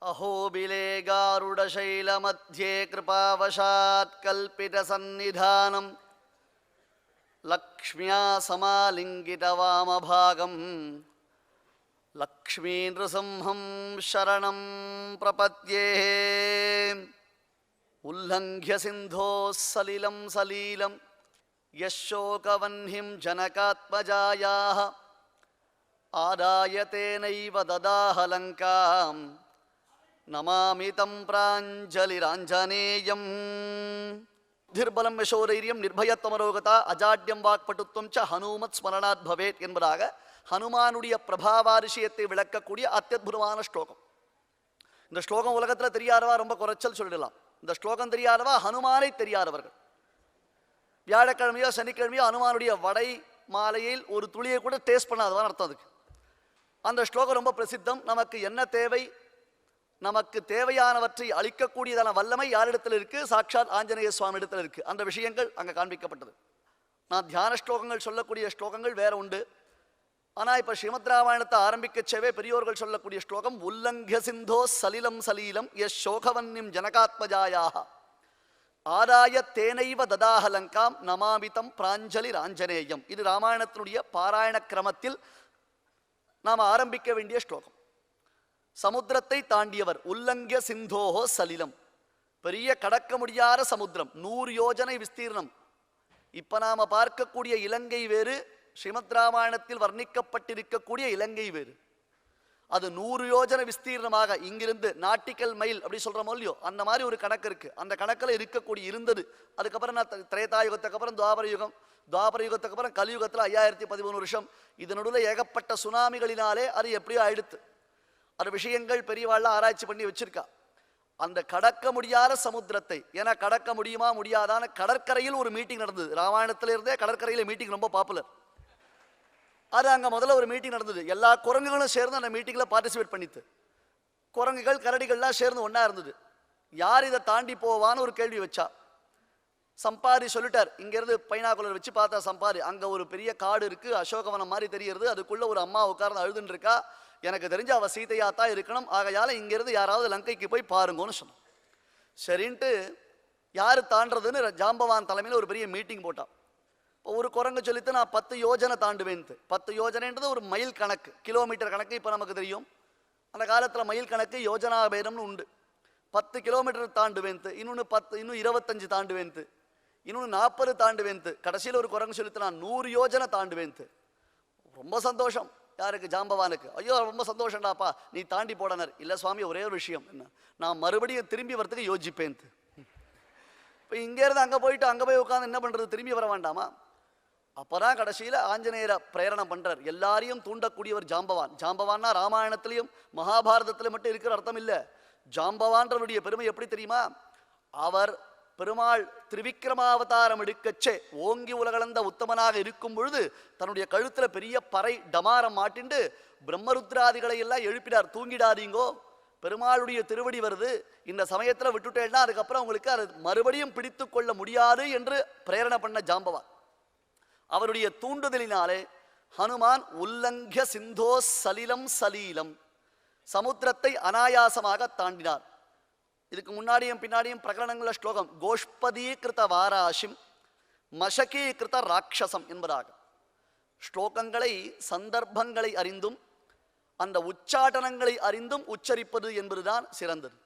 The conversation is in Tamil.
अहोबिले गारुडशैलमध्ये कृपावशात् कल्पितसन्निधानं लक्ष्म्या समालिङ्गितवामभागं लक्ष्मीनृसिंहं शरणं प्रपद्ये। उल्लङ्घ्य सिन्धोः सलिलं सलीलं यशोकवह्निं जनकात्मजायाः आदाय तेनैव ददाह लङ्काम् नमामि तं प्राञ्जलिराञ्जनेयम्। धीर्बलं यशोधैर्यं निर्भयत्वमरोगता अजाड्यं वाक्पटुत्वं च हनुमत् स्मरणात् भवेत् என்பதாக ஹனுமானுடைய பிரபாவாதிசயத்தை விளக்கக்கூடிய அத்யத்புதமான ஸ்லோகம். இந்த ஸ்லோகம் உலகத்தில் தெரியாதவா ரொம்ப குறைச்சல் சொல்லிடலாம். இந்த ஸ்லோகம் தெரியாதவா ஹனுமானை தெரியாதவர்கள். வியாழக்கிழமையோ சனிக்கிழமையோ ஹனுமானுடைய வடை மாலையில் ஒரு துளியை கூட டேஸ்ட் பண்ணாதவான்னு அர்த்தம் அதுக்கு. அந்த ஸ்லோகம் ரொம்ப பிரசித்தம். நமக்கு என்ன தேவை, நமக்கு தேவையானவற்றை அளிக்கக்கூடியதான வல்லமை யாரிடத்தில் இருக்கு? சாட்சாத் ஆஞ்சநேய சுவாமி இடத்தில் இருக்கு. அந்த விஷயங்கள் அங்கே காண்பிக்கப்பட்டது. நான் தியான ஸ்லோகங்கள் சொல்லக்கூடிய ஸ்லோகங்கள் வேற உண்டு. ஆனால் இப்போ ஸ்ரீமத் ராமாயணத்தை ஆரம்பிக்கச்சவே பெரியோர்கள் சொல்லக்கூடிய ஸ்லோகம் உல்லங்கிய சிந்தோ சலிலம் சலீலம் எஸ் சோகவன்னிம் ஜனகாத்மஜாயாக ஆதாய தேனைவ ததாஹ லங்காம் நமாமிதம் பிராஞ்சலி ராஞ்சனேயம். இது ராமாயணத்தினுடைய பாராயண கிரமத்தில் நாம் ஆரம்பிக்க வேண்டிய ஸ்லோகம். சமுத்திரத்தை தாண்டியவர். உல்லங்கிய சிந்தோஹோ சலிலம், பெரிய கடக்க முடியாத சமுத்திரம், 100 யோஜனை விஸ்தீர்ணம். இப்ப நாம பார்க்கக்கூடிய இலங்கை வேறு, ஸ்ரீமத் ராமாயணத்தில் வர்ணிக்கப்பட்டிருக்கக்கூடிய இலங்கை வேறு. அது 100 யோஜனை விஸ்தீர்ணமாக இங்கிருந்து நாட்டிக்கல் மைல் அப்படி சொல்றோமோ இல்லையோ, அந்த மாதிரி ஒரு கணக்கு இருக்கு. அந்த கணக்கில் இருக்கக்கூடிய இருந்தது. அதுக்கப்புறம் நான் திரேதாயுகத்துக்கு அப்புறம் துவாபர யுகம், துவாபர யுகத்துக்கு அப்புறம் கலியுகத்தில் 5013 வருஷம். இது நடுவில் ஏகப்பட்ட சுனாமிகளினாலே அது எப்படியோ ஆயிடுத்து. அது விஷயங்கள் பெரியவாள்லாம் ஆராய்ச்சி பண்ணி வச்சிருக்கா. அந்த கடக்க முடியாத சமுத்திரத்தை, ஏன்னா கடக்க முடியுமா முடியாதான கடற்கரையில் ஒரு மீட்டிங் நடந்தது. ராமாயணத்திலிருந்தே கடற்கரையில் மீட்டிங் ரொம்ப பாப்புலர். அது அங்கே முதல்ல ஒரு மீட்டிங் நடந்தது. எல்லா குரங்குகளும் சேர்ந்து அந்த மீட்டிங்கில் பார்ட்டிசிபேட் பண்ணித்து. குரங்குகள் கரடிகள்லாம் சேர்ந்து ஒன்றா இருந்தது. யார் இதை தாண்டி போவான்னு ஒரு கேள்வி வச்சா. சம்பாரி சொல்லிட்டார். இங்கேருந்து பைனாகுலர் வச்சு பார்த்தா சம்பாரி, அங்கே ஒரு பெரிய காடு இருக்குது, அசோகவனம் மாதிரி தெரிகிறது. அதுக்குள்ளே ஒரு அம்மா உட்கார்ந்து அழுதுன்னு இருக்கா. எனக்கு தெரிஞ்ச அவள் சீதையாக தான் இருக்கணும். ஆகையால் இங்கேருந்து யாராவது லங்கைக்கு போய் பாருங்கன்னு சொன்னான். சரின்ட்டு யார் தாண்டதுன்னு ஜாம்பவான் தலைமையில் ஒரு பெரிய மீட்டிங் போட்டான். இப்போ ஒரு குரங்கு சொல்லித்து நான் 10 யோஜனை தாண்டுவேன்ட்டு. 10 யோஜனைன்றது ஒரு மைல் கணக்கு, கிலோமீட்டர் கணக்கு. இப்போ நமக்கு தெரியும், அந்த காலத்தில் மைல் கணக்கு யோஜனா பேதம்னு உண்டு. 10 கிலோமீட்டர் தாண்டுவேன்ட்டு, இன்னொன்று 10, இன்னும் 25 தாண்டுவேன்ட்டு, இன்னொன்று 40 தாண்டுவேன்ட்டு. கடைசியில் ஒரு குரங்கு சொல்லித்து நான் 100 யோஜனை தாண்டுவேன்ட்டு. ரொம்ப சந்தோஷம். யாருக்கு? ஜாம்பவானுக்கு. ஐயோ ரொம்ப சந்தோஷம்டாப்பா, நீ தாண்டி போடனர். இல்லை சுவாமி, ஒரே ஒரு விஷயம், என்ன, நான் மறுபடியும் திரும்பி வரத்துக்கு யோசிப்பேன்ட்டு. இப்போ இங்கேருந்து அங்கே போயிட்டு அங்கே போய் உட்காந்து என்ன பண்ணுறது, திரும்பி வர வேண்டாமா? அப்போதான் கடைசியில் ஆஞ்சநேயரை பிரேரணம் பண்ணுறார். எல்லாரையும் தூண்டக்கூடியவர் ஜாம்பவான். ஜாம்பவான்னா ராமாயணத்திலையும் மகாபாரதத்திலும் மட்டும் இருக்கிற அர்த்தம் இல்லை. ஜாம்பவான்றவருடைய பெருமை எப்படி தெரியுமா? அவர் பெருமாள் திரிவிக்ரமாவதாரம் எடுக்கச்சே ஓங்கி உலகளந்த உத்தமனாக இருக்கும் பொழுது தன்னுடைய கழுத்தில் பெரிய பறை டமாரம் மாட்டிண்டு பிரம்மருத்ராதிகளை எல்லாம் எழுப்பினார். தூங்கிடாதீங்கோ, பெருமாளுடைய திருவடி வருது, இந்த சமயத்தில் விட்டுட்டேன்னா அதுக்கப்புறம் உங்களுக்கு அது மறுபடியும் பிடித்து கொள்ள முடியாது என்று பிரேரணை பண்ண ஜாம்பவான். அவருடைய தூண்டுதலினாலே ஹனுமான் உல்லங்கிய சிந்தோ சலிலம் சலீலம், சமுத்திரத்தை அனாயாசமாக தாண்டினார். இதுக்கு முன்னாடியும் பின்னாடியும் பிரகரணங்கள ஸ்லோகம் கோஷ்பதீகிருத வாராஷிம் மஷகீகிருத ராட்சசம் என்பதாக ஸ்லோகங்களை சந்தர்ப்பங்களை அறிந்தும் அந்த உச்சாடனங்களை அறிந்தும் உச்சரிப்பது என்பதுதான் சிறந்தது.